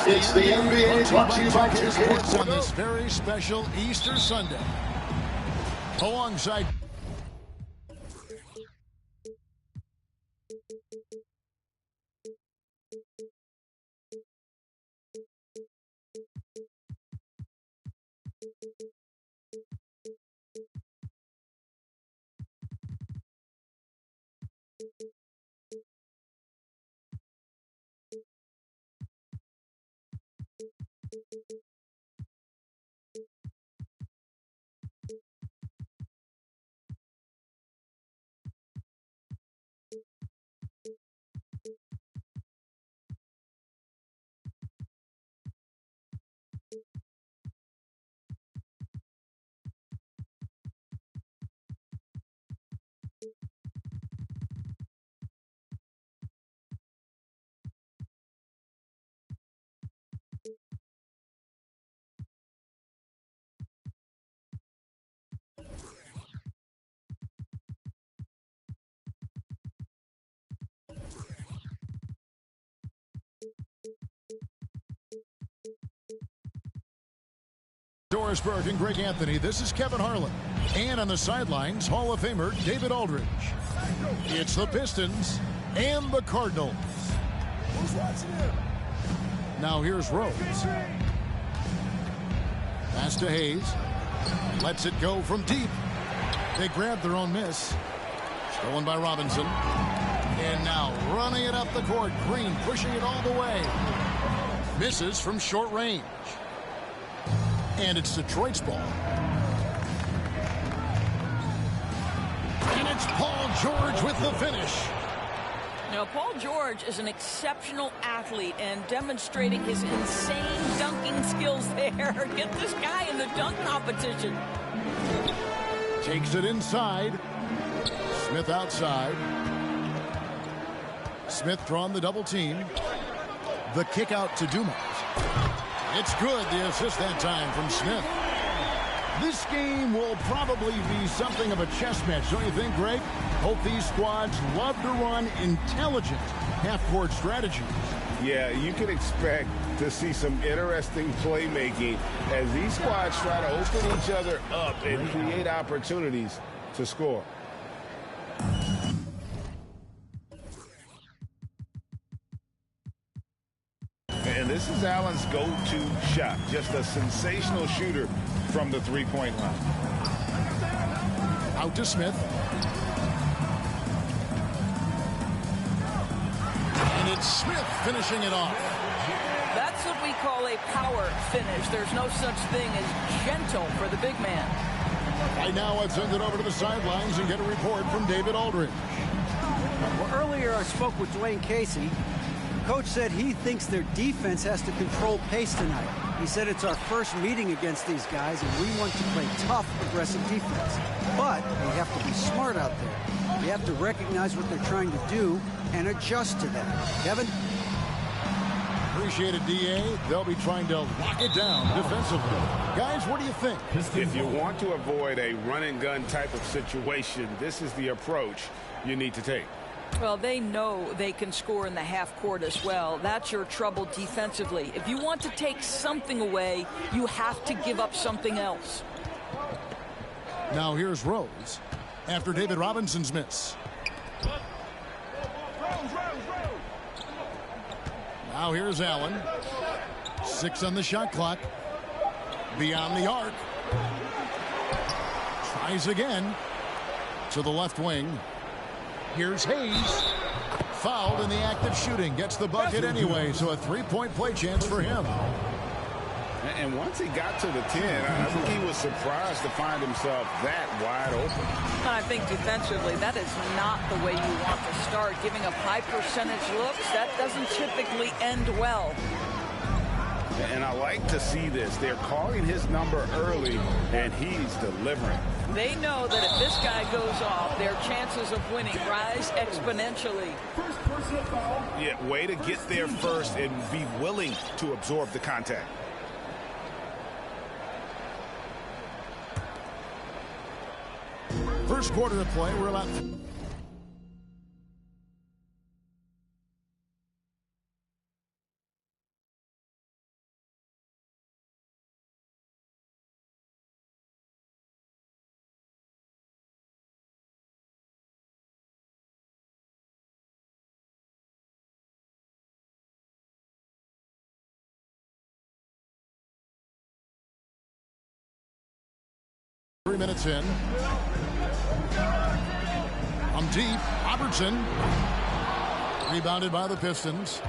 It's the NBA brought to you by Sports on this very special Easter Sunday. Alongside Dorisburg and Greg Anthony, this is Kevin Harlan. And on the sidelines, Hall of Famer David Aldridge. It's the Pistons and the Cardinals. Now here's Rose. Pass to Hayes. Lets it go from deep. They grab their own miss. Stolen by Robinson. And now running it up the court. Green pushing it all the way. Misses from short range. And it's Detroit's ball. And it's Paul George with the finish. Now, Paul George is an exceptional athlete and demonstrating his insane dunking skills there. Get this guy in the dunk competition. Takes it inside. Smith outside. Smith drawn the double team. The kick out to Dumas. It's good, the assist that time from Smith. This game will probably be something of a chess match, don't you think, Greg? Both these squads love to run intelligent half-court strategies. Yeah, you can expect to see some interesting playmaking as these squads try to open each other up and create opportunities to score. And this is Allen's go-to shot. Just a sensational shooter from the three-point line. Out to Smith. And it's Smith finishing it off. That's what we call a power finish. There's no such thing as gentle for the big man. Right now, I've sent it over to the sidelines and get a report from David Aldridge. Well, earlier I spoke with Dwayne Casey. Coach said he thinks their defense has to control pace tonight. He said it's our first meeting against these guys, and we want to play tough, aggressive defense. But we have to be smart out there. We have to recognize what they're trying to do and adjust to that. Kevin? Appreciate it, D.A. They'll be trying to lock it down defensively. Guys, what do you think? If you want to avoid a run-and-gun type of situation, this is the approach you need to take. Well, they know they can score in the half court as well. That's your trouble defensively. If you want to take something away, you have to give up something else. Now here's Rose after David Robinson's miss. Now here's Allen. 6 on the shot clock. Beyond the arc. Tries again to the left wing. Here's Hayes. Fouled in the act of shooting. Gets the bucket anyway, so a three-point play chance for him. And once he got to the 10, I think he was surprised to find himself that wide open. I think defensively, that is not the way you want to start. Giving up high percentage looks, that doesn't typically end well. And I like to see this. They're calling his number early, and he's delivering. They know that if this guy goes off, their chances of winning rise exponentially. Yeah, way to get there first and be willing to absorb the contact. First quarter of play, we're about minutes in. From deep, Robertson. Rebounded by the Pistons.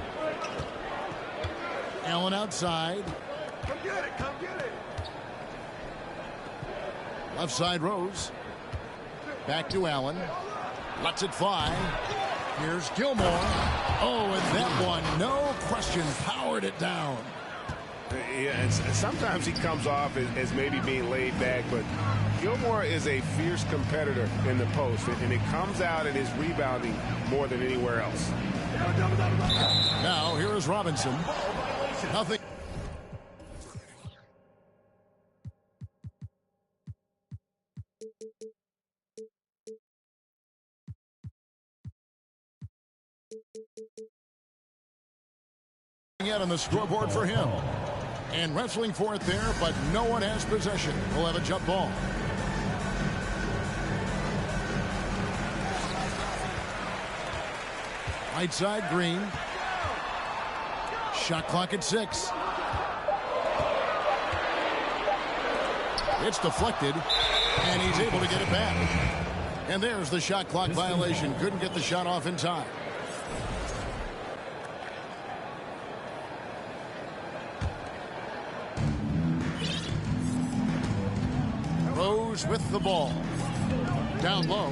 Allen outside. Come get it, come get it. Left side Rose. Back to Allen. Lets it fly. Here's Gilmore. Oh, and that one, no question, powered it down. Yeah, and sometimes he comes off as maybe being laid back, but Gilmore is a fierce competitor in the post, and it comes out in his rebounding more than anywhere else. Now, here is Robinson. Nothing. Yet on the scoreboard for him. And wrestling for it there, but no one has possession. We'll have a jump ball. Right side, Green. Shot clock at 6. It's deflected, and he's able to get it back. And there's the shot clock violation. Couldn't get the shot off in time. Rose with the ball. Down low.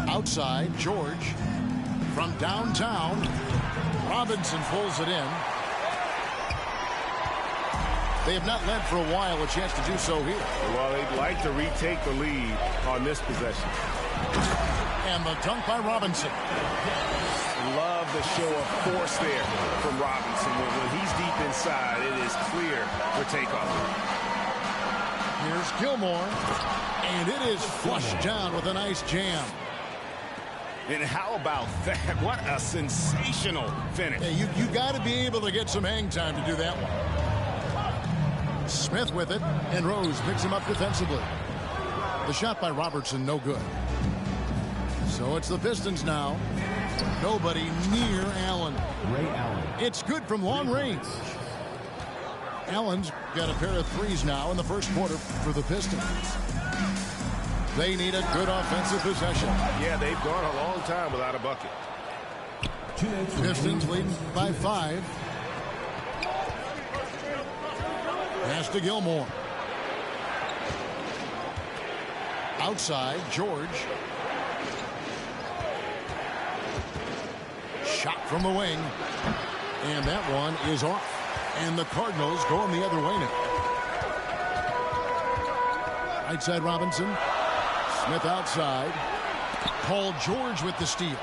Outside, George. From downtown, Robinson pulls it in. They have not led for a while, a chance to do so here. Well, they'd like to retake the lead on this possession. And the dunk by Robinson. Love the show of force there from Robinson. When he's deep inside, it is clear for takeoff. Here's Gilmore. And it is flushed down with a nice jam. And how about that? What a sensational finish. Hey, you got to be able to get some hang time to do that one. Smith with it, and Rose picks him up defensively. The shot by Robertson, no good. So it's the Pistons now. Nobody near Allen. Ray Allen. It's good from long range. Allen's got a pair of threes now in the first quarter for the Pistons. They need a good offensive possession. Yeah, they've gone a long time without a bucket. Pistons leading by 5. Pass to Gilmore. Outside, George. Shot from the wing. And that one is off. And the Cardinals going the other way now. Right side, Robinson. Smith outside. Paul George with the steal.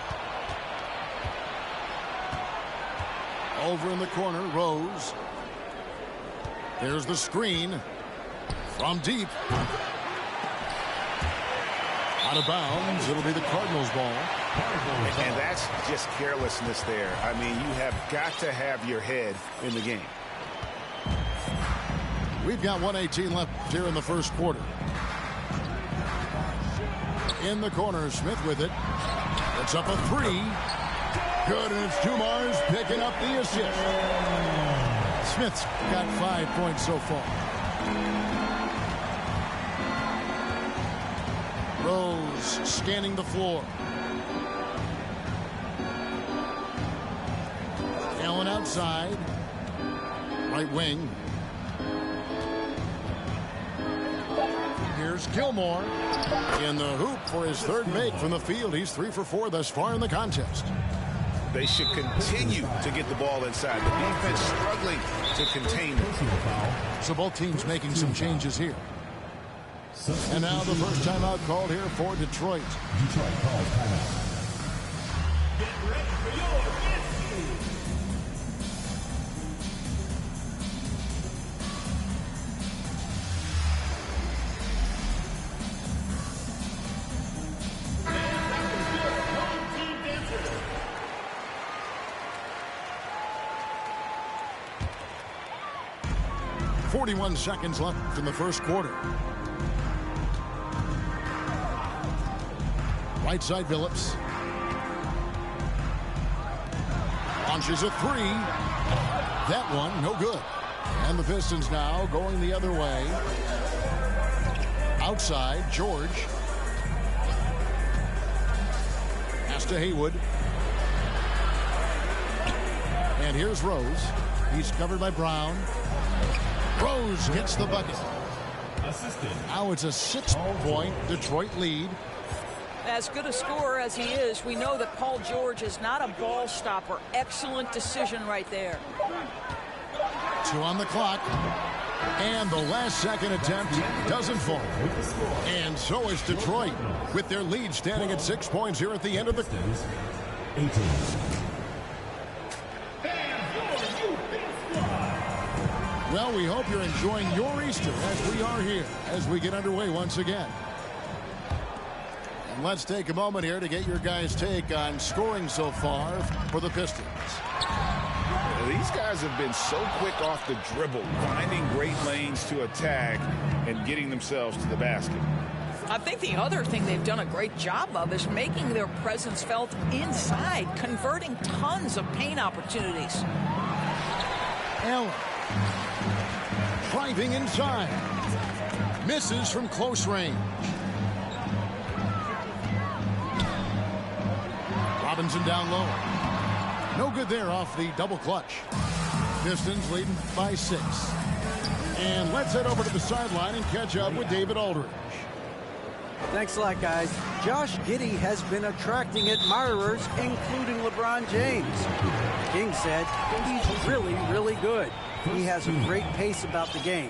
Over in the corner, Rose. There's the screen. From deep. Out of bounds. It'll be the Cardinals' ball. And that's just carelessness there. I mean, you have got to have your head in the game. We've got 1:18 left here in the first quarter. In the corner, Smith with it. It's up a 3. Good, and it's Dumars picking up the assist. Smith's got 5 points so far. Rose scanning the floor. Allen outside. Right wing. Here's Gilmore in the hoop for his third make from the field. He's 3 for 4 thus far in the contest. They should continue to get the ball inside. The defense struggling to contain them. So both teams making some changes here. And now the first timeout called here for Detroit. Detroit calls timeout. Get ready for your game. 41 seconds left in the first quarter. Right side, Phillips. Launches a 3. That one, no good. And the Pistons now going the other way. Outside, George. Pass to Haywood. And here's Rose. He's covered by Brown. Rose gets the bucket. Now it's a 6-point Detroit lead. As good a scorer as he is, we know that Paul George is not a ball stopper. Excellent decision right there. 2 on the clock. And the last second attempt doesn't fall. And so is Detroit with their lead standing at 6 points here at the end of the... 18. Well, we hope you're enjoying your Easter as we are here as we get underway once again. And let's take a moment here to get your guys' take on scoring so far for the Pistons. These guys have been so quick off the dribble, finding great lanes to attack and getting themselves to the basket. I think the other thing they've done a great job of is making their presence felt inside, converting tons of paint opportunities. Allen. Driving inside. Misses from close range. Robinson down low. No good there off the double clutch. Pistons leading by 6. And let's head over to the sideline and catch up with David Aldridge. Thanks a lot, guys. Josh Giddey has been attracting admirers, including LeBron James. King said he's really, really good. He has a great pace about the game.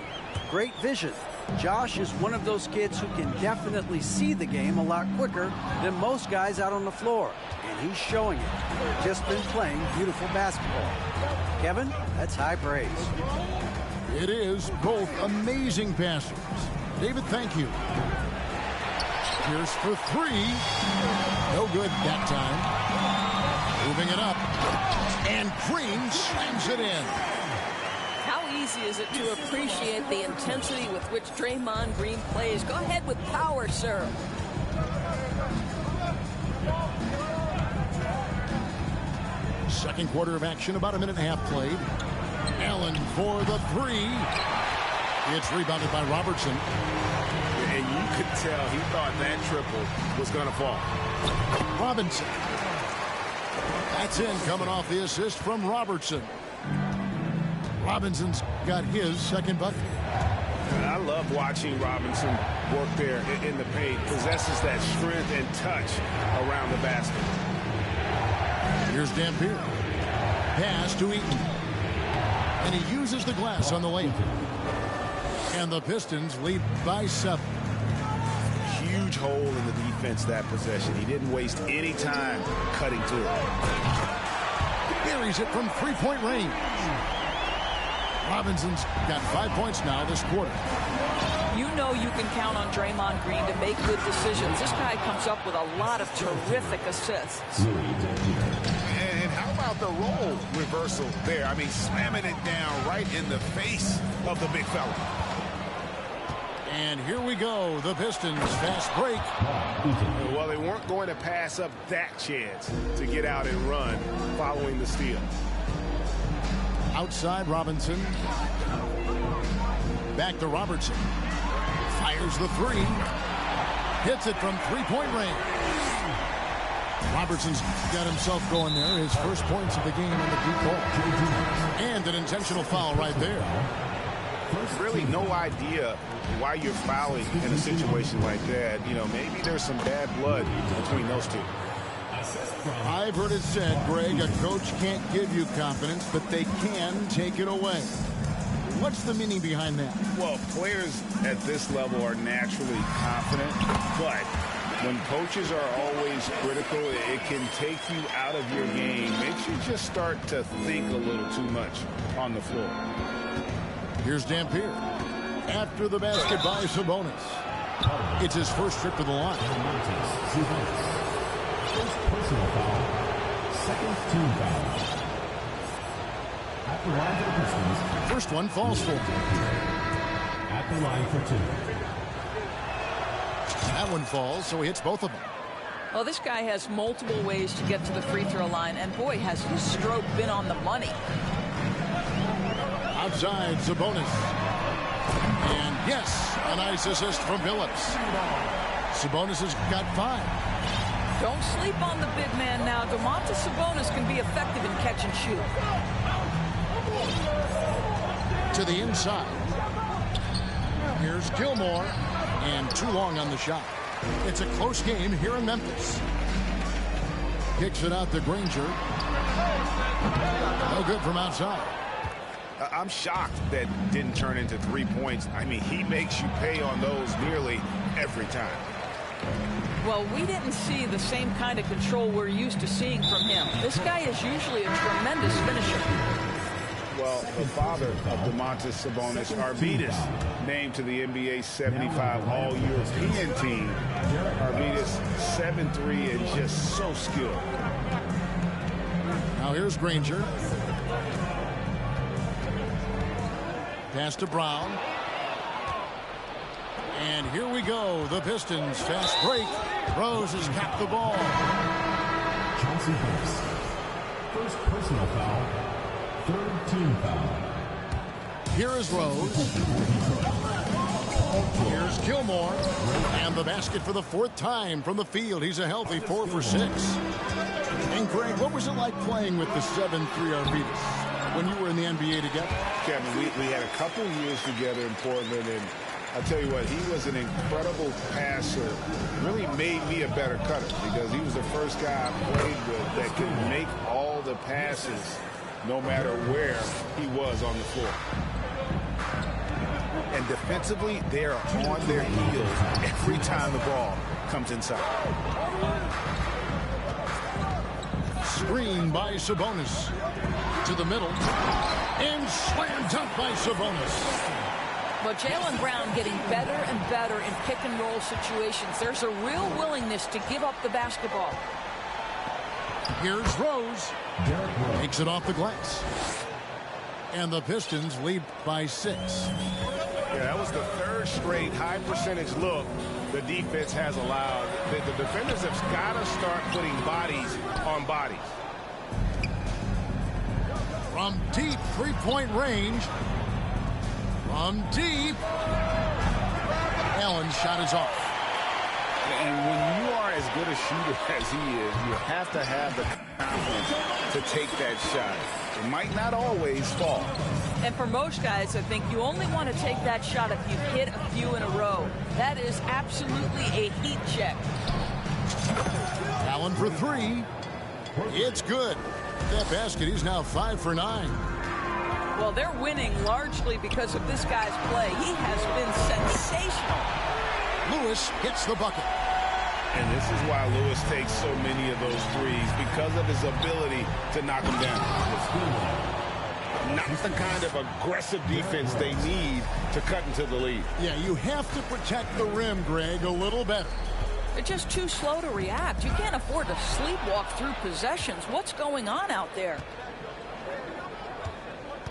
Great vision. Josh is one of those kids who can definitely see the game a lot quicker than most guys out on the floor. And he's showing it. Just been playing beautiful basketball. Kevin, that's high praise. It is both amazing passers. David, thank you. Pierce for 3. No good that time. Moving it up. And Green slams it in. How easy is it to appreciate the intensity with which Draymond Green plays? Go ahead with power, sir. Second quarter of action, about a minute and a half played. Allen for the 3. It's rebounded by Robertson. And you could tell he thought that triple was going to fall. Robinson. That's in, coming off the assist from Robertson. Robinson's got his second bucket. I love watching Robinson work there in the paint. Possesses that strength and touch around the basket. Here's Dampier. Pass to Eaton. And he uses the glass on the layup. And the Pistons lead by 7. Huge hole in the defense that possession. He didn't waste any time cutting to it. Buries it from 3-point range. Robinson's got 5 points now this quarter. You know you can count on Draymond Green to make good decisions. This guy comes up with a lot of terrific assists. And how about the role reversal there? I mean, slamming it down right in the face of the big fella. And here we go. The Pistons fast break. Well, they weren't going to pass up that chance to get out and run following the steal. Outside Robinson. Back to Robertson. Fires the 3. Hits it from 3-point range. Robertson's got himself going there. His first points of the game on the deep ball. And an intentional foul right there. Really no idea why you're fouling in a situation like that. You know, maybe there's some bad blood between those two. I've heard it said, Greg, a coach can't give you confidence, but they can take it away. What's the meaning behind that? Well, players at this level are naturally confident, but when coaches are always critical, it can take you out of your game. Makes you just start to think a little too much on the floor. Here's Dampier. After the basket by Sabonis. It's his first trip to the line. Personal foul. Second team foul. At the line for the Pistons. First one falls for him. At the line for 2. That one falls, so he hits both of them. Well, this guy has multiple ways to get to the free throw line, and boy, has his stroke been on the money. Outside, Sabonis. And yes, a nice assist from Phillips. Sabonis has got 5. Don't sleep on the big man now. Domantas Sabonis can be effective in catch and shoot. To the inside. Here's Gilmore. And too long on the shot. It's a close game here in Memphis. Kicks it out to Granger. No good from outside. I'm shocked that didn't turn into 3 points. I mean, he makes you pay on those nearly every time. Well, we didn't see the same kind of control we're used to seeing from him. This guy is usually a tremendous finisher. Well, the father of Domantas Sabonis, Arvydas, named to the NBA 75 All-European team. Arvydas 7'3" and just so skilled. Now here's Granger. Pass to Brown. And here we go. The Pistons fast break. Rose has capped the ball. Chauncey Billups. First personal foul. Third team foul. Here is Rose. Here's Gilmore. And the basket for the 4th time from the field. He's a healthy 4 for 6. And Greg, what was it like playing with the 7'3" Arvydas when you were in the NBA together? Kevin, we had a couple years together in Portland, and I'll tell you what, he was an incredible passer. Really made me a better cutter because he was the first guy I played with that could make all the passes no matter where he was on the floor. And defensively, they are on their heels every time the ball comes inside. Screen by Sabonis. To the middle. And slam dunk by Sabonis. But Jaylen Brown getting better and better in pick and roll situations. There's a real willingness to give up the basketball. Here's Rose. Takes it off the glass. And the Pistons lead by 6. Yeah, that was the 3rd straight high percentage look the defense has allowed. The defenders have got to start putting bodies on bodies. From deep 3-point range. From deep. Allen's shot is off. And when you are as good a shooter as he is, you have to have the confidence to take that shot. It might not always fall. And for most guys, I think you only want to take that shot if you hit a few in a row. That is absolutely a heat check. Allen for 3. It's good. That basket, he's now 5 for 9. Well, they're winning largely because of this guy's play. He has been sensational. Lewis hits the bucket. And this is why Lewis takes so many of those threes, because of his ability to knock them down. Not the kind of aggressive defense they need to cut into the lead. Yeah, you have to protect the rim, Greg, a little better. They're just too slow to react. You can't afford to sleepwalk through possessions. What's going on out there?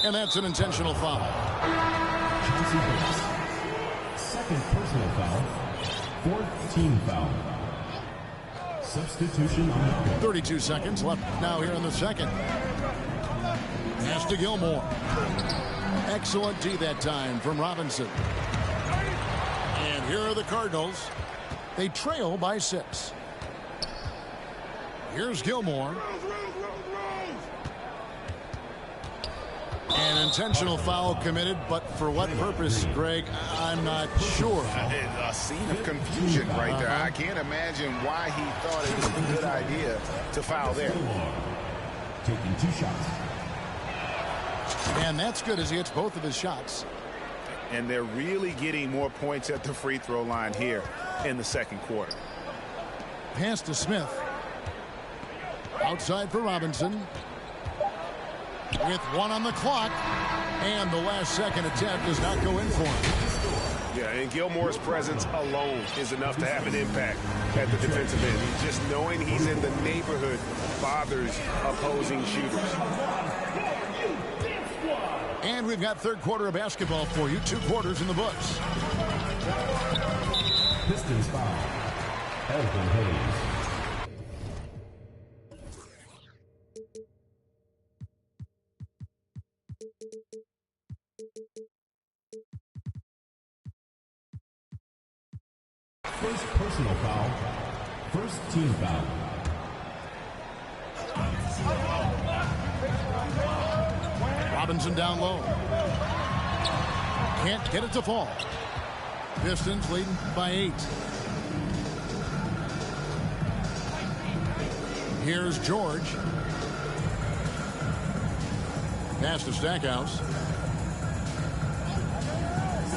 And that's an intentional foul. Chauncey Billups. Second personal foul. 4th team foul. Substitution on the court. 32 seconds left now here in the second. Pass to Gilmore. Excellent D that time from Robinson. And here are the Cardinals. They trail by 6. Here's Gilmore. An intentional foul committed, but for what purpose, Greg, I'm not sure. A scene of confusion right there. I can't imagine why he thought it was a good idea to foul there. Taking 2 shots. And that's good as he hits both of his shots. And they're really getting more points at the free throw line here in the second quarter. Pass to Smith. Outside for Robinson. With 1 on the clock. And the last second attempt does not go in for him. Yeah, and Gilmore's presence alone is enough to have an impact at the defensive end. Just knowing he's in the neighborhood bothers opposing shooters. And we've got third quarter of basketball for you. 2 quarters in the books. Pistons foul. Elvin Hayes. team foul. Robinson down low. Can't get it to fall. Pistons leading by 8. Here's George. Pass to Stackhouse.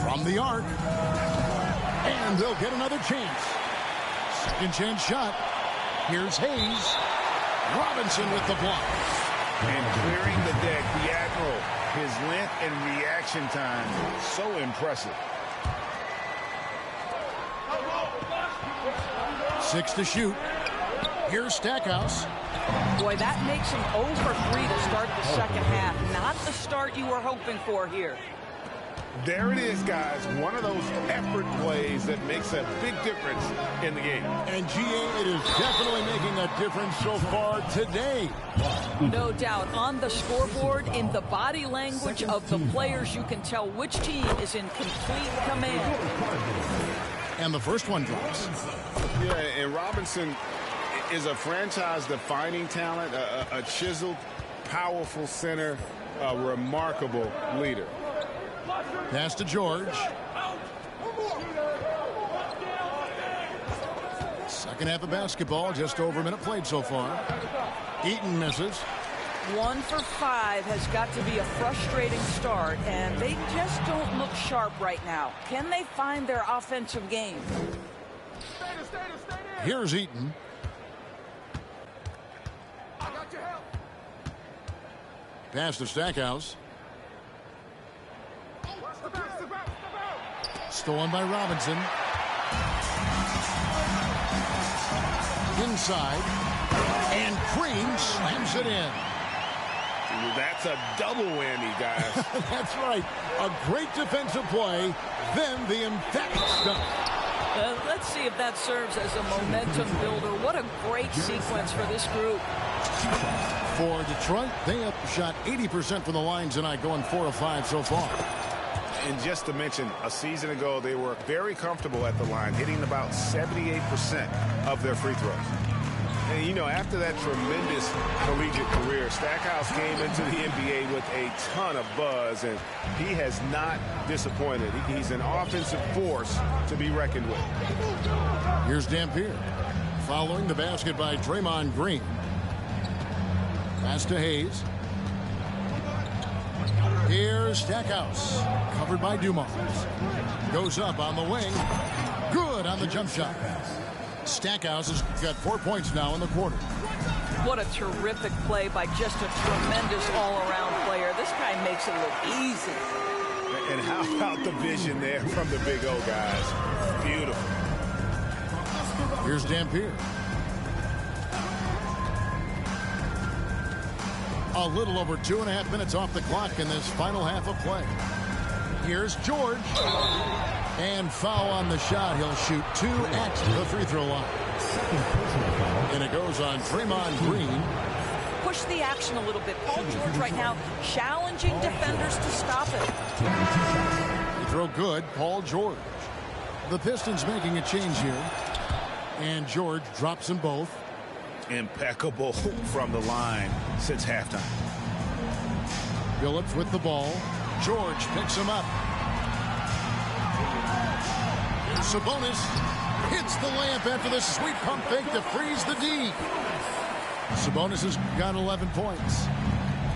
From the arc. And they'll get another chance. Second chance shot. Here's Hayes. Robinson with the block. And clearing the deck, the Admiral. His length and reaction time, so impressive. 6 to shoot. Here's Stackhouse. Boy, that makes him 0 for 3 to start the second half. Not the start you were hoping for here. There it is, guys. One of those effort plays that makes a big difference in the game. And GA, it is definitely making a difference so far today. No doubt. On the scoreboard, in the body language of the players, you can tell which team is in complete command. And the first one drops. Yeah, and Robinson is a franchise-defining talent, a chiseled, powerful center, a remarkable leader. Pass to George. Second half of basketball, just over a minute played so far. Eaton misses. 1 for 5 has got to be a frustrating start, and they just don't look sharp right now. Can they find their offensive game? Here's Eaton. Pass to Stackhouse. Stolen by Robinson. Inside. And Green slams it in. That's a double whammy, guys. That's right. A great defensive play, then the emphatic dunk. Let's see if that serves as a momentum builder. What a great sequence for this group. For Detroit, they have shot 80% from the line tonight, going 4 of 5 so far. And just to mention, a season ago, they were very comfortable at the line, hitting about 78% of their free throws. And, you know, after that tremendous collegiate career, Stackhouse came into the NBA with a ton of buzz, and he has not disappointed. He's an offensive force to be reckoned with. Here's Dampier. Following the basket by Draymond Green. Pass to Hayes. Here's Stackhouse. Covered by Dumars. Goes up on the wing. Good on the jump shot. Stackhouse has got 4 points now in the quarter. What a terrific play by just a tremendous all-around player. This guy makes it look easy. And how about the vision there from the Big O, guys? Beautiful. Here's Dampier. A little over 2.5 minutes off the clock in this final half of play. Here's George. And foul on the shot. He'll shoot 2 at the free throw line. And it goes on Draymond Green. Push the action a little bit. Paul George right now challenging defenders to stop it. Free throw good. Paul George. The Pistons making a change here. And George drops them both. Impeccable from the line since halftime. Phillips with the ball. George picks him up. Sabonis hits the layup after the sweet pump fake to freeze the D. Sabonis has got 11 points.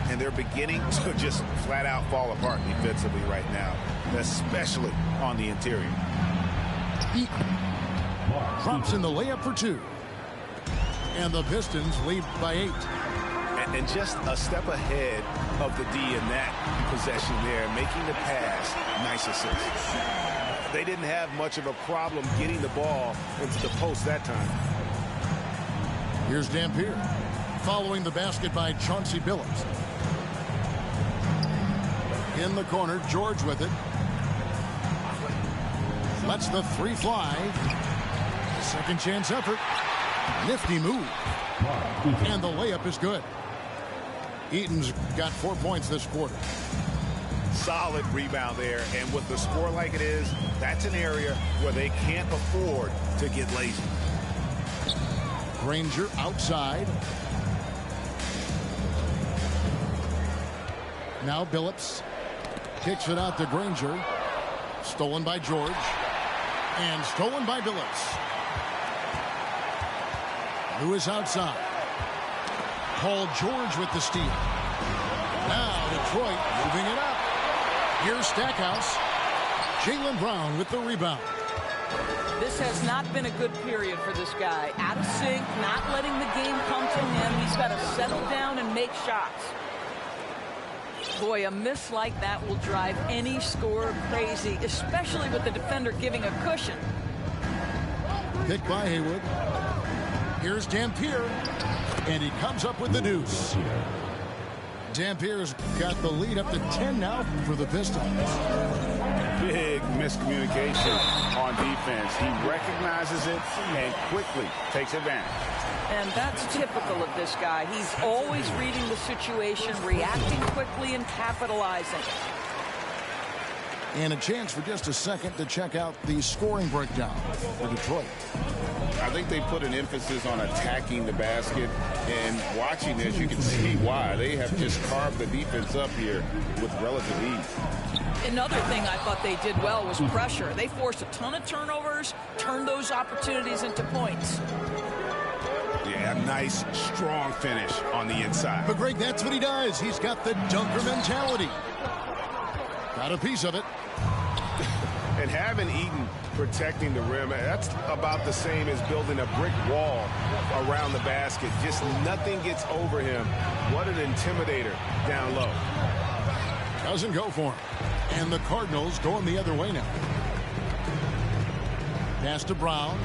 And they're beginning to just flat out fall apart defensively right now, especially on the interior. Eaton drops in the layup for 2. And the Pistons lead by 8. And just a step ahead of the D in that possession there, making the pass. Nice assist. They didn't have much of a problem getting the ball into the post that time. Here's Dampier. Following the basket by Chauncey Billups. In the corner, George with it. Lets the 3 fly. Second chance effort. Nifty move. And the layup is good. Eaton's got 4 points this quarter. Solid rebound there, and with the score like it is, that's an area where they can't afford to get lazy. Granger outside. Now Billups kicks it out to Granger. Stolen by George. And stolen by Billups. Lewis outside. Paul George with the steal. Now Detroit moving it up. Here's Stackhouse. Jaylen Brown with the rebound. This has not been a good period for this guy. Out of sync, not letting the game come to him. He's got to settle down and make shots. Boy, a miss like that will drive any scorer crazy, especially with the defender giving a cushion. Picked by Haywood. Here's Dampier. And he comes up with the deuce. Dampier's got the lead up to 10 now for the Pistons. Big miscommunication on defense. He recognizes it and quickly takes advantage. And that's typical of this guy. He's always reading the situation, reacting quickly, and capitalizing. And a chance for just a second to check out the scoring breakdown for Detroit. I think they put an emphasis on attacking the basket, and watching this, you can see why. They have just carved the defense up here with relative ease. Another thing I thought they did well was pressure. They forced a ton of turnovers, turned those opportunities into points. Yeah, a nice, strong finish on the inside. But Greg, that's what he does. He's got the dunker mentality. Got a piece of it. And having Eaton protecting the rim, that's about the same as building a brick wall around the basket. Just nothing gets over him. What an intimidator down low. Doesn't go for him. And the Cardinals going the other way now. Pass to Brown.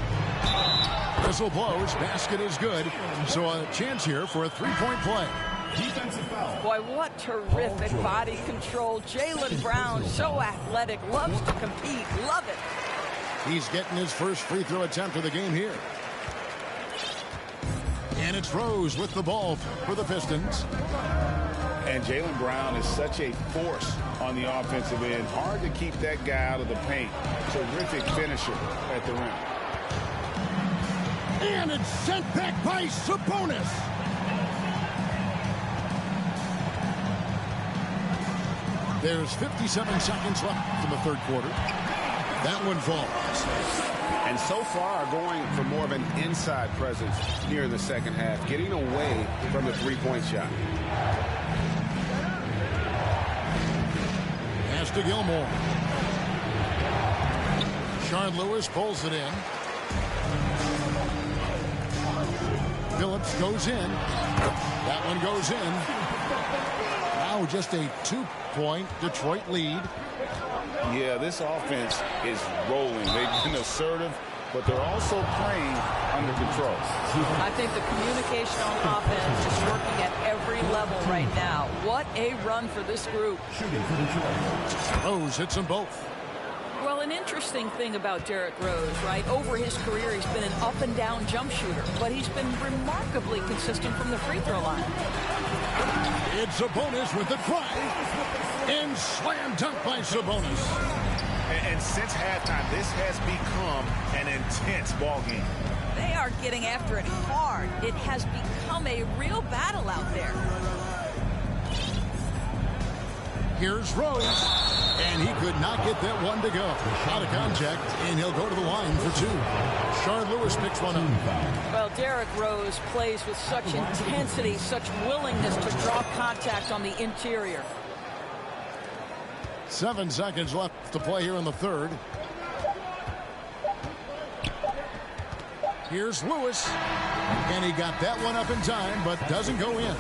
Whistle blows. Basket is good. So a chance here for a three-point play. Defensive foul. Boy, what terrific body control. Jaylen Brown, so athletic, loves to compete. Love it. He's getting his first free throw attempt of the game here. And it's Rose with the ball for the Pistons. And Jaylen Brown is such a force on the offensive end. Hard to keep that guy out of the paint. Terrific finisher at the rim. And it's sent back by Sabonis. There's 57 seconds left in the third quarter. That one falls. And so far going for more of an inside presence here in the second half, getting away from the three-point shot. Pass to Gilmore. Sean Lewis pulls it in. Billups goes in. That one goes in. Now just a 2-point Detroit lead. Yeah, this offense is rolling. They've been assertive, but they're also playing under control. I think the communication on offense is working at every level right now. What a run for this group. Shooting for Detroit. Rose hits them both. Well, an interesting thing about Derrick Rose, right? Over his career, he's been an up-and-down jump shooter, but he's been remarkably consistent from the free throw line. It's Sabonis with the drive. And slam dunk by Sabonis. And since halftime, this has become an intense ball game. They are getting after it hard. It has become a real battle out there. Here's Rose. And he could not get that one to go. Out of contact, and he'll go to the line for two. Sean Lewis picks one up. Well, Derrick Rose plays with such intensity, such willingness to draw contact on the interior. 7 seconds left to play here in the third. Here's Lewis. And he got that one up in time, but doesn't go in.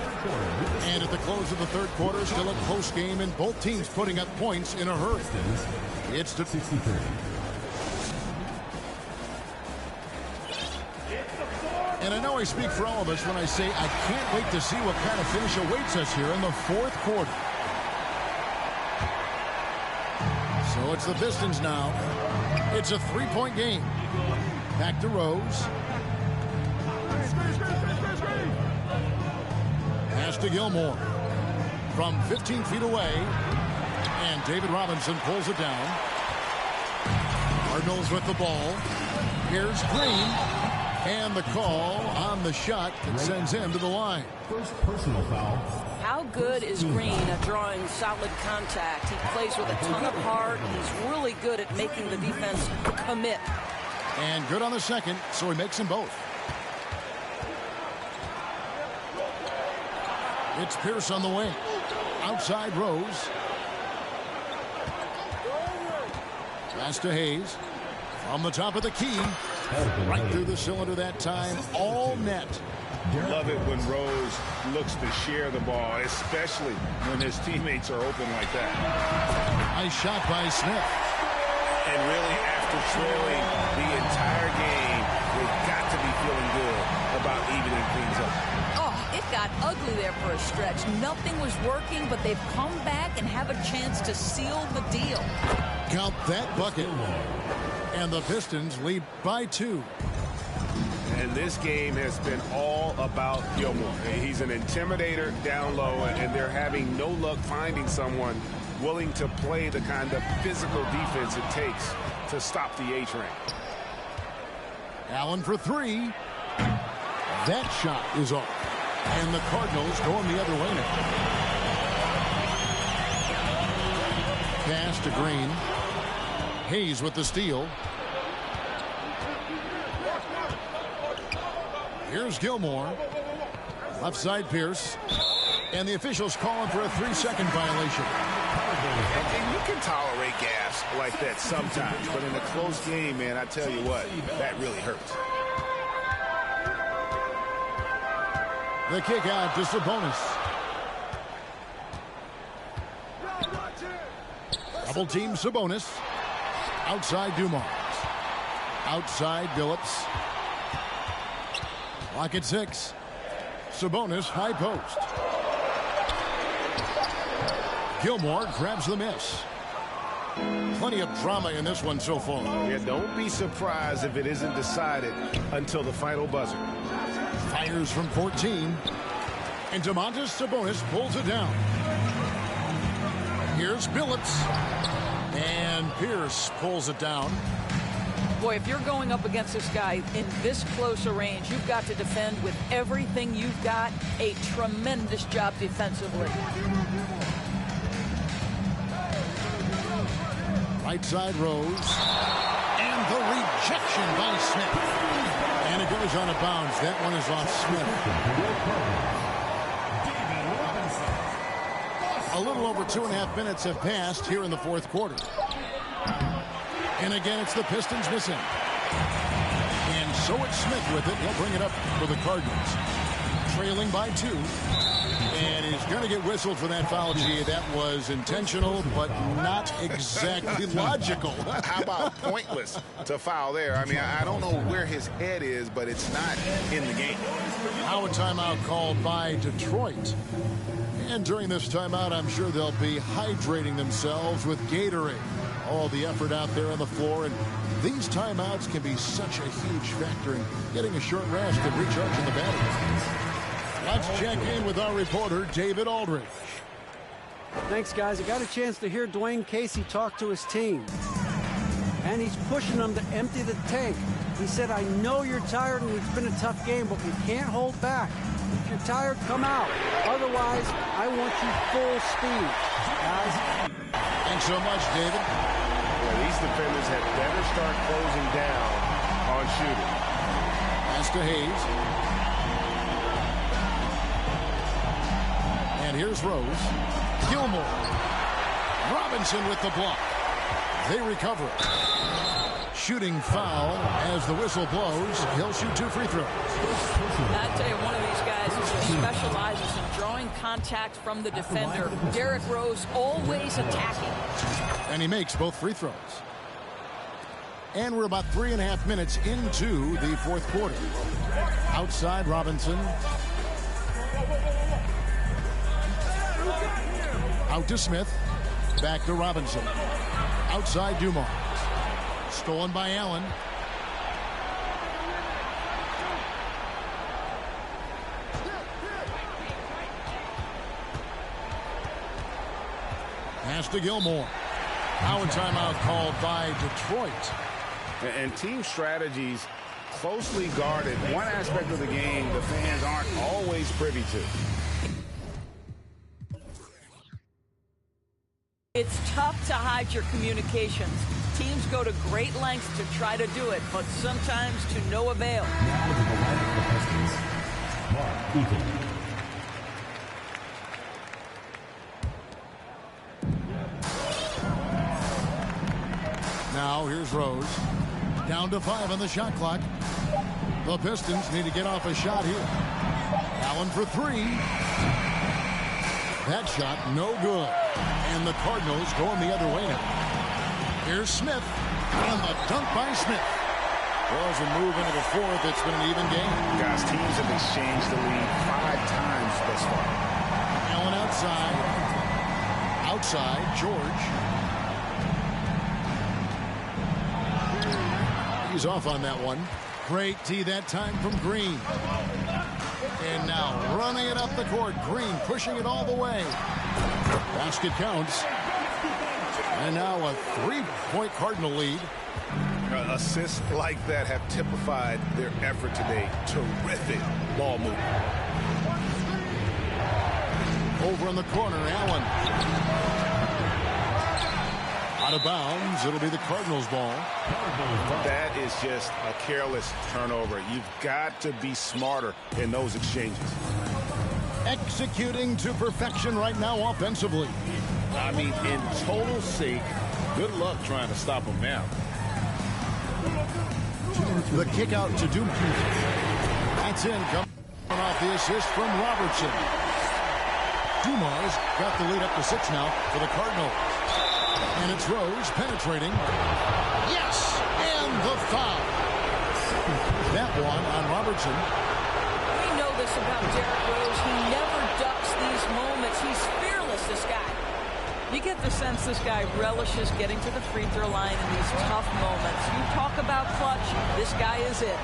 And at the close of the third quarter, still a close game, and both teams putting up points in a hurry. It's to 63. And I know I speak for all of us when I say I can't wait to see what kind of finish awaits us here in the fourth quarter. So it's the Pistons now. It's a 3-point game. Back to Rose. Pass to Gilmore. From 15 feet away. And David Robinson pulls it down. Cardinals with the ball. Here's Green. And the call on the shot that sends him to the line. First personal foul. How good is Green at drawing solid contact? He plays with a ton of heart. He's really good at making the defense commit. And good on the second, so he makes them both. It's Pierce on the wing. Outside Rose. Pass to Hayes. From the top of the key. Right through the cylinder that time. All net. Love it when Rose looks to share the ball, especially when his teammates are open like that. Nice shot by Smith. And really, after trailing the entire game, they've got to be feeling good about evening things up. Oh, it got ugly there for a stretch. Nothing was working, but they've come back and have a chance to seal the deal. Count that bucket. And the Pistons lead by 2. And this game has been all about Gilmore. He's an intimidator down low, and they're having no luck finding someone willing to play the kind of physical defense it takes to stop the A-train. Allen for 3. That shot is off. And the Cardinals going the other way now. Pass to Green. Hayes with the steal. Here's Gilmore. Left side Pierce. And the officials calling for a 3-second violation. And you can tolerate gaffes like that sometimes, but in a close game, man, I tell you what, that really hurts. The kick out to Sabonis. Double team Sabonis. Outside Dumars. Outside Billups. Clock at 6. Sabonis high post. Gilmore grabs the miss. Plenty of drama in this one so far. Yeah, don't be surprised if it isn't decided until the final buzzer. Fires from 14. And Domantas Sabonis pulls it down. Here's Billups. And Pierce pulls it down. Boy, if you're going up against this guy in this close a range, you've got to defend with everything you've got. A tremendous job defensively. Right side Rose. And the rejection by Smith. And it goes on a bounce. That one is off Smith. A little over 2.5 minutes have passed here in the fourth quarter. And again, it's the Pistons missing. And so it's Smith with it. He'll bring it up for the Cardinals. Trailing by 2. And he's going to get whistled for that foul, G. That was intentional, but not exactly logical. How about pointless to foul there? I mean, I don't know where his head is, but it's not in the game. Now a timeout called by Detroit. And during this timeout, I'm sure they'll be hydrating themselves with Gatorade. All the effort out there on the floor, and these timeouts can be such a huge factor in getting a short rest and recharging the batteries. Let's check in with our reporter, David Aldridge. Thanks, guys. I got a chance to hear Dwayne Casey talk to his team. And he's pushing them to empty the tank. He said, I know you're tired and it's been a tough game, but we can't hold back. If you're tired, come out. Otherwise, I want you full speed. Guys. Thanks so much, David. Well, these defenders had better start closing down on shooting. Pass to Hayes. And here's Rose. Gilmore. Robinson with the block. They recover. Shooting foul as the whistle blows. He'll shoot 2 free throws. I tell you, one of these guys specializes in drawing contact from the defender. Derrick Rose always attacking. And he makes both free throws. And we're about 3.5 minutes into the fourth quarter. Outside Robinson. Out to Smith. Back to Robinson. Outside Dumars. Stolen by Allen. Pass to Gilmore. Now a timeout called by Detroit. And team strategies closely guarded. One aspect of the game the fans aren't always privy to. It's tough to hide your communications. Teams go to great lengths to try to do it, but sometimes to no avail. Now to the lineup for the Pistons, Mark Eaton. Now here's Rose. Down to 5 on the shot clock. The Pistons need to get off a shot here. Allen for 3. That shot no good. And the Cardinals going the other way now. Here's Smith. And the dunk by Smith. Well, as we move into the fourth, it's been an even game. Guys, teams have exchanged the lead 5 times thus far. Allen outside. Outside, George. He's off on that one. Great tee that time from Green. And now running it up the court. Green pushing it all the way. Basket counts. And now a 3-point Cardinal lead. Assists like that have typified their effort today. Terrific ball movement. Over in the corner, Allen. Out of bounds. It'll be the Cardinals' ball. That is just a careless turnover. You've got to be smarter in those exchanges. Executing to perfection right now offensively. I mean, in total sync. Good luck trying to stop them now. The kick out to Dumas. That's in. Coming off the assist from Robertson. Dumas got the lead up to 6 now for the Cardinals. And it's Rose penetrating. Yes! And the foul. That one on Robertson. We know this about Derrick Rose. He never ducks these moments. He's fearless, this guy. You get the sense this guy relishes getting to the free throw line in these tough moments. You talk about clutch, this guy is it.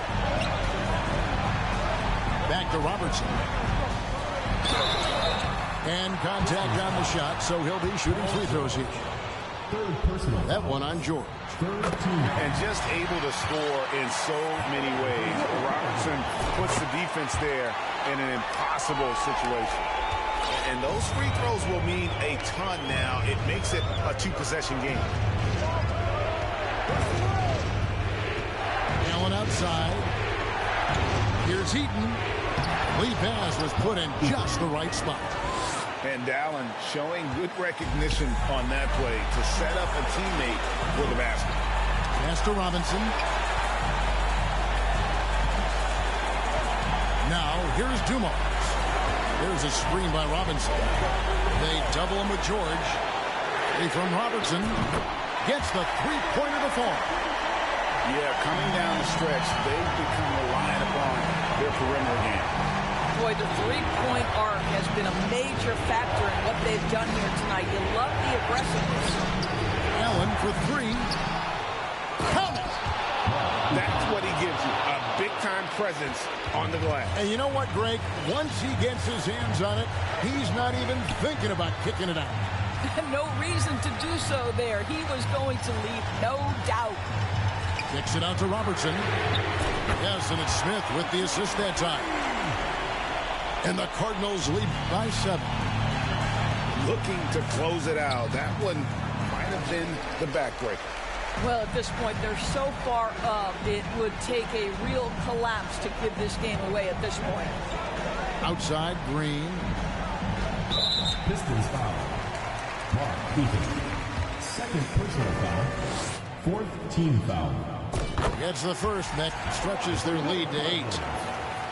Back to Robertson. And contact on the shot, so he'll be shooting free throws here. Third personal. That one on George. Third team. And just able to score in so many ways. Robertson puts the defense there in an impossible situation. And those free throws will mean a ton now. It makes it a 2-possession game. Allen outside. Here's Heaton. Lead pass was put in just the right spot. And Allen showing good recognition on that play to set up a teammate for the basket. Pass to Robinson. Now, here's Dumas. There's a screen by Robinson. They double him with George. From Robertson. Gets the three-pointer to fall. Yeah, coming down the stretch, they've become reliant upon their perimeter game. Boy, the three-point arc has been a major factor in what they've done here tonight. You love the aggressiveness. Allen for 3. Count it! That's what he gives you, a big-time presence on the glass. And you know what, Greg? Once he gets his hands on it, he's not even thinking about kicking it out. No reason to do so there. He was going to lead, no doubt. Kicks it out to Robertson. Yes, and it's Smith with the assist that time. And the Cardinals lead by 7. Looking to close it out. That one might have been the backbreaker. Well, at this point, they're so far up, it would take a real collapse to give this game away at this point. Outside, Green. Pistons foul. Mark Eaton. Second personal foul. Fourth team foul. Gets the first. That stretches their lead to 8.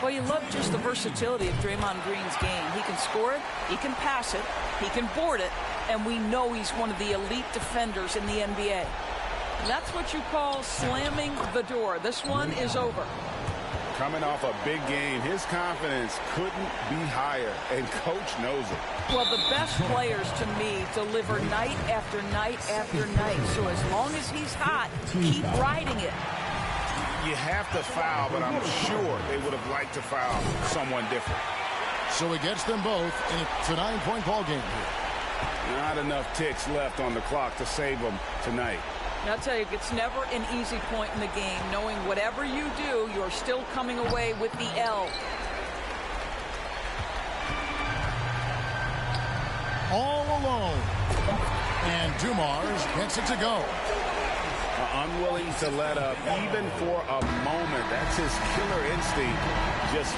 Well, you love just the versatility of Draymond Green's game. He can score it, he can pass it, he can board it, and we know he's one of the elite defenders in the NBA. That's what you call slamming the door. This one is over. Coming off a big game, his confidence couldn't be higher, and Coach knows it. Well, the best players, to me, deliver night after night after night. So as long as he's hot, keep riding it. You have to foul, but I'm sure they would have liked to foul someone different. So it gets them both, and it's a 9-point ball game here. Not enough ticks left on the clock to save them tonight. And I'll tell you, it's never an easy point in the game, knowing whatever you do, you're still coming away with the L. All alone. And Dumars gets it to go. Unwilling to let up even for a moment. That's his killer instinct. Just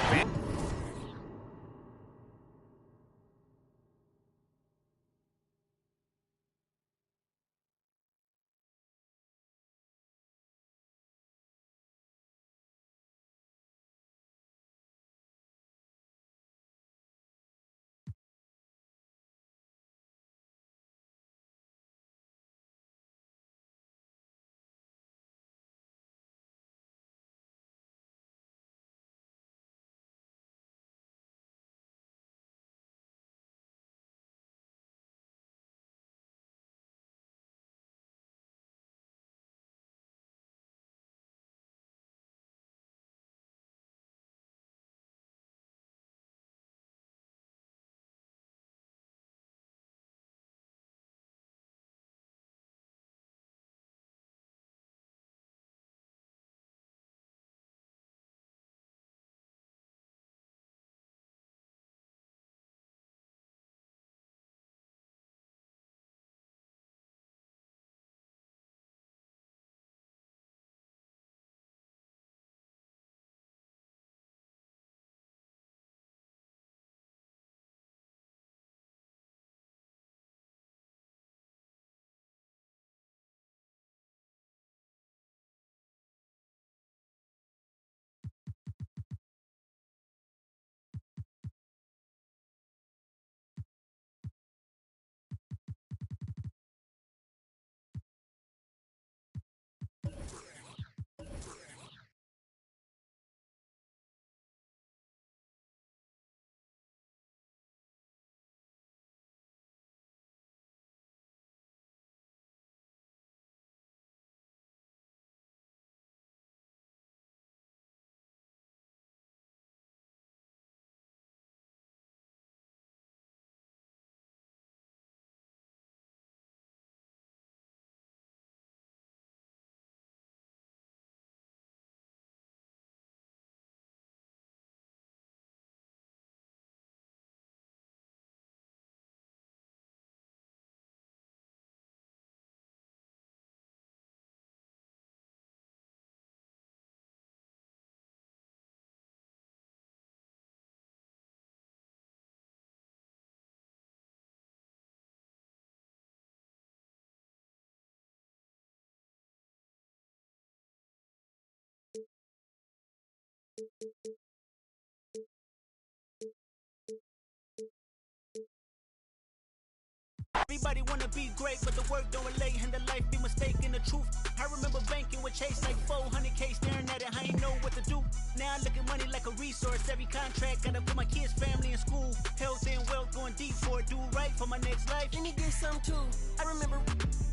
Everybody wanna be great, but the work don't relate, and the life be mistaken the truth. I remember banking with Chase like 400K, staring at it, I ain't know what to do. Now I look at money like a resource. Every contract gotta put my kids, family in school. Health and wealth going deep for it, do right for my next life. Let me get some too. I remember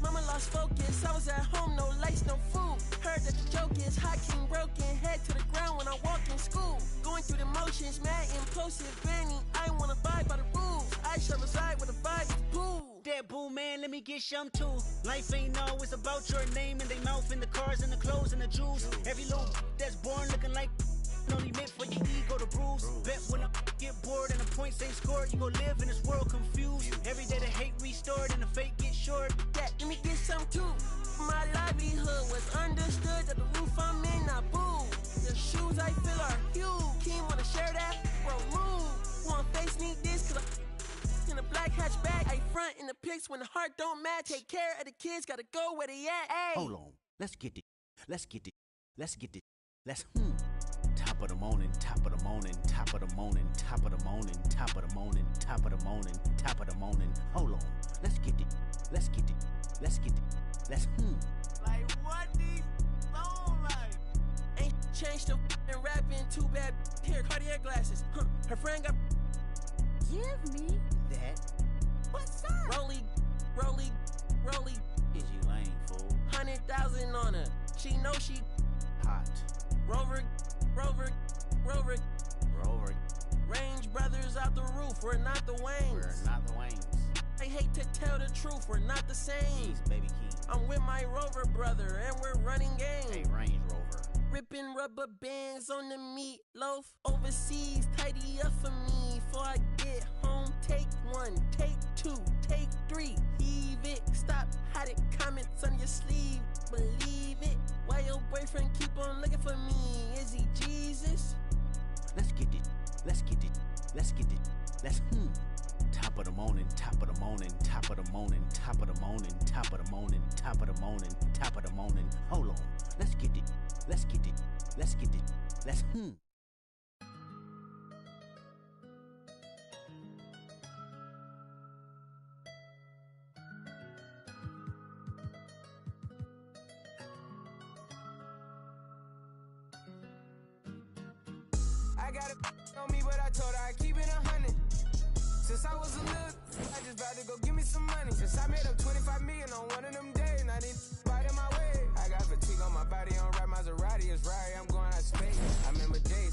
mama lost focus. I was at home, no lights, no food. Heard that the joke is hot, king broken, head to the ground when I walk in school. Going through the motions, mad, impulsive, Benny. I wanna abide by the rules. I shall reside with a vibe is cool. That boo man, let me get some too. Life ain't always about your name and they mouth and the cars and the clothes and the jewels. Every little that's born looking like only meant for your ego to bruise. Bet when I get bored and the points ain't scored, you gon' live in this world confused. Every day the hate restored and the fate get short. That let me get some too. My livelihood was understood that the roof I'm in, I boo. The shoes I feel are huge. King wanna share that? Bro, move. One face need this cause in a black hatchback. I front in the pics when the heart don't match. Take care of the kids, gotta go where they at. Ay. Hold on. Let's get it. Let's top of the morning, top of the morning, top of the morning, top of the morning, top of the morning, top of the morning, top of the morning. Hold on. Let's get it. Let's Like what these sound like? Ain't changed the and rapping too bad. Here, Cartier glasses. Her friend got. give me that. What's up? Rolly. Is you lame, fool? 100,000 on her. She know she Hot. Rover. Range brothers out the roof. We're not the Waynes. We're not the Waynes. I hate to tell the truth, we're not the same. Jeez, baby king. I'm with my Rover brother, and we're running game. Hey, Range Rover. Ripping rubber bands on the meatloaf. Overseas, tidy up for me before I get home. Take one, take two, take three. Heave it, stop, hide it, comments on your sleeve. Believe it. Why your boyfriend keep on looking for me? Is he Jesus? Let's get it. Let's get it. Let's get it. Let's Top of the morning, top of the morning, top of the morning, top of the morning, top of the morning, top of the morning, top of the morning. Hold on. Let's get it. Let's get it. Let's get it. Let's I got it on me, but I told her I keep it 100. Since I was a little, I just about to go give me some money. Since I made up 25 million on one of them days, now they fight in my way. I got fatigue on my body, on right Maserati, it's right, I'm going out of space. I remember days,